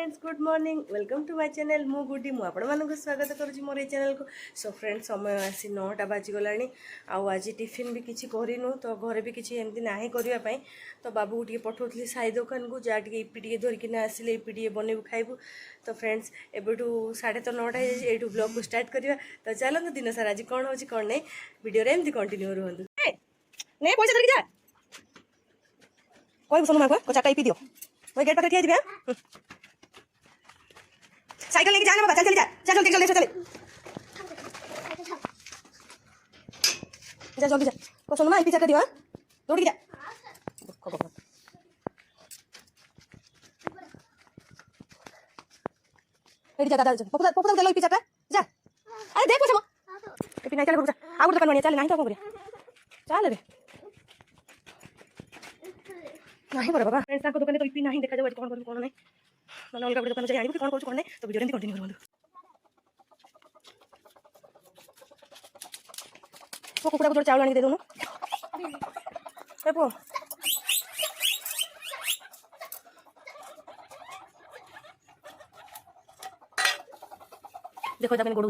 Friends good morning welcome to my channel मु गुडी मु आपण मानक स्वागत करुँची मोर ये चैनल को। सो फ्रेंड्स समय आसी 9टा बाजीगला आज टिफिन भी किसी करनु तो घरे भी किसी एमती ना करने तो बाबू को पठाऊली साई दुकान को जा इपी टे धरिकी आसिले इपी टे बनैबू खाइबू। तो फ्रेंड्स एबेठू 9:30 ये ब्लॉग को स्टार्ट करवा। तो चलते दिन सारा आज कौन हो कौन नहीं वीडियो एमती कंटिन्यू रुहतु। नहीं पैसा धरिकी जा कोई सुन मां को चाटा इपी दियो मैं गेट पर ठिया दिबे। साइकिल लेके जाना बाबा, चल चल जा चल चल चल चल जा जल्दी जा को सुन मां इपी चाटा दियो। हां दौड़ के जा रेडी जा दादा पपुदा पपुदा चलो इपी चाटा जा। अरे देख पूछो इपी नहीं चल रुक जा आ दुकान बनिया चल नहीं तो कौन करिया चल बे नहीं बड़ा बाबा फ्रेंड्स को दुकान तो इपी नहीं देखा जाओ कौन करूँ कौन नहीं मैंने अलग दुकान से आनी कौन करूँ कौन नहीं तो वीडियो एमती कंटिन्यू करूँ। तो कुकुड़ा को थोड़ा चावल आने दे दूँ देखो जा मैंने गोड़ू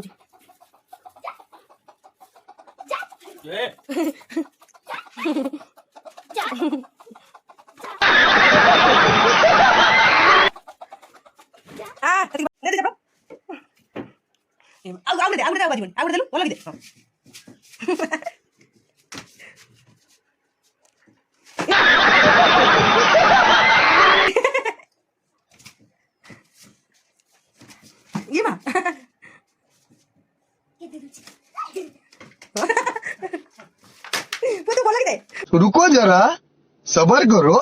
ये मां वो तो बोला कि दे रुको जरा सबर करो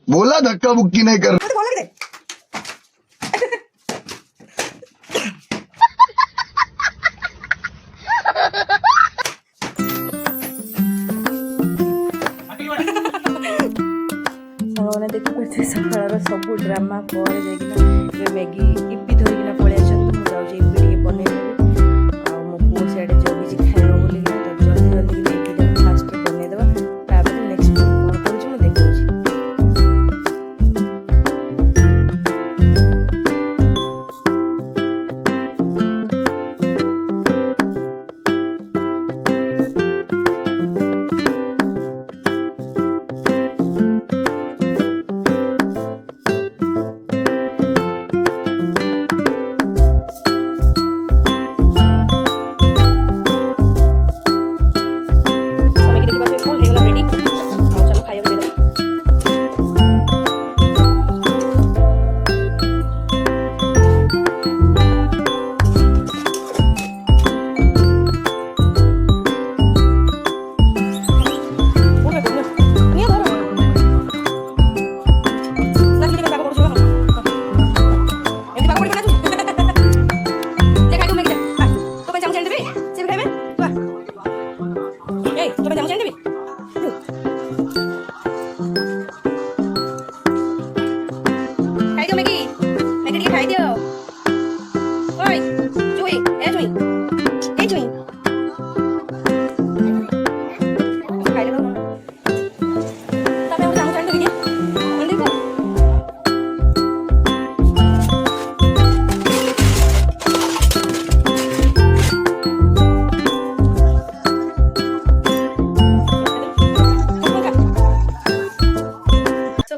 बोला धक्का मुक्की नहीं कर वो तो बोला कि दे देखिए सकाल सब ड्रामा पर मैगी इपी धरिकिना पलि मुझे इपी बनईदेवी मो पु सियाड़े जगी खाइब बोल तो जल्दी जल्दी इपी फास्ट बनईदेवा नेक्स्ट कौन करुँच देखा।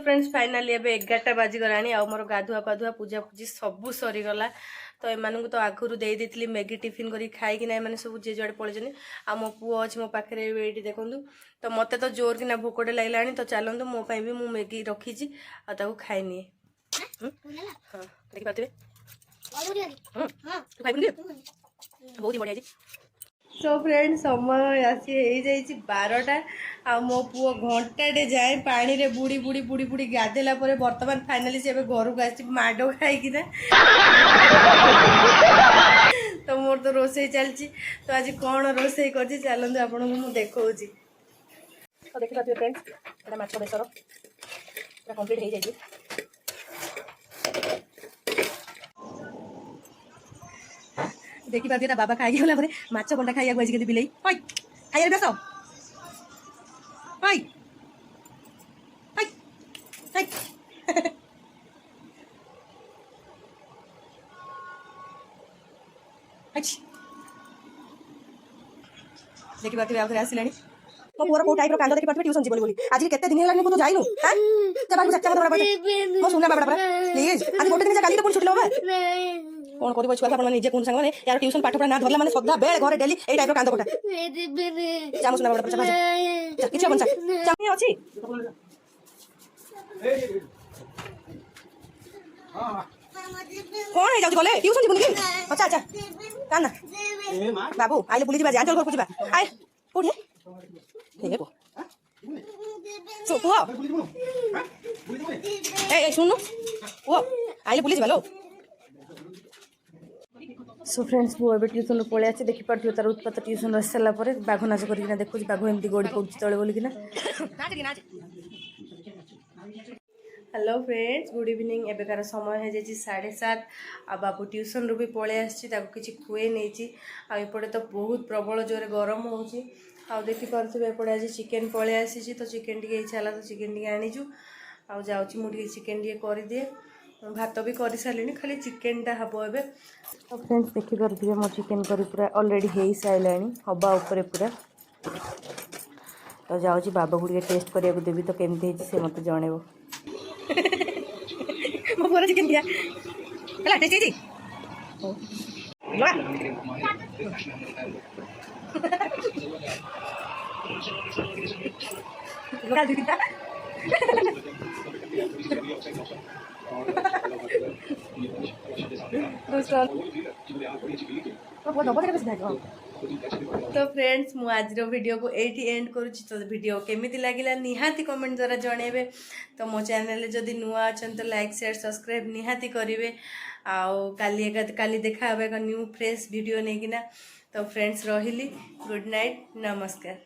फ्रेंड्स फाइनाली एबे 11टा बाजीगला आ मोर गाधुआ पाधुआ पूजा पूजी सब सरीगला। तो एम तो आगुरी दे दी मैगी टिफिन कर खाई मैंने सब जे जुआड़े पलैन आ मो पुओ अच्छे मो पाखे ये देखूँ। तो मत तो जोर कि भोकटे लगला तो चलतु मोपाई भी मु मैगी रखी खाईनी। हाँ देखिए बहुत ही बढ़िया। सो फ्रेंड समय आसी हो 12टा आ मो पुओ घंटाटे जाए पानी रे बुड़ी बुड़ी बुड़ी बुड़ी गाधेला बर्तमान फाइनाली से घर को आसी माड खाई तो मोर तो रोसे चलती। तो आज कौन रोसे कर चलते आपको मुझे देखा। तो देखी पाते फ्रेंड्स एटा माछ बेसर पूरा कंप्लीट हो जाए। देखी पाते बाबा खाई गला माछ कंटा खाइया आज के बिलई खाइए बेस देखिए आउे आसिला मो पुअर कौ टाइप कांद देखिए ट्यूशन जीवन बोली आज केते दिन है तू जाइनु मो सुना बाबा प्लीज आज गोटे दिन काली तो पुणी छुट्टी लो कौन कर छुआ आप निजे कौन सांग यार ट्यूशन पाठ पढ़ा ना धरला मैंने सदा बेल घर डेली ए टाइप कांद कोटा जा मो सुना बाबा किछ अपन चामी अछि कौन है जाउछ गले ट्यूशन जीवन की अच्छा अच्छा काना बाबू आइले बुली जीवा जांचल घर को जीवा आइ कोठी हे को सो पुआ ए सुनु ओ आइले बुली जीवा लो सो फ्रेंड्स वो एवं ट्यूशन पलि आसी देखिपे तार उत्पात ट्यूशन रही सारापर बाघ नाच करना देखुच बाघ एमती गोड़ी पड़ुଛି तले बोलिकिना हेलो फ्रेंड्स गुड इवनिंग एबेकार समय हो जाए 7:30 आ बाबू ट्यूशन रू भी पलि आसी खुए नहीं आईपटे तो बहुत प्रबल जोरे गरम होची आ देखिपे एपटे आज चिकेन पलि आसी तो चिकेन टी इच्छा है तो चिकेन टी आनीचु आ जाऊँगी मुझे चिकेन टी करदिए भात भी कर सारे खाली चिकेनटा हम ए तो फ्रेंड्स देखिपे मो चिकेन करी पूरा अलरेडी हो सारे हवा उपर पूरा तो जाऊँगी बाबा को टेस्ट करने को देवी तो केमती से मत जन मो पूरा चिकेन दिया है टेस्ट तो फ्रेंड्स मु आज वीडियो को एटी एंड करुच्ची तो वीडियो केमिति लागिला निहाती कमेंट द्वारा जनइबे तो मो चैनल जदि नुआ अच्छा तो लाइक शेयर सब्सक्राइब निहाती करेंगे आउ काली देखा एक न्यू फ्रेश वीडियो नहीं किना तो फ्रेंड्स रही गुड नाइट नमस्कार।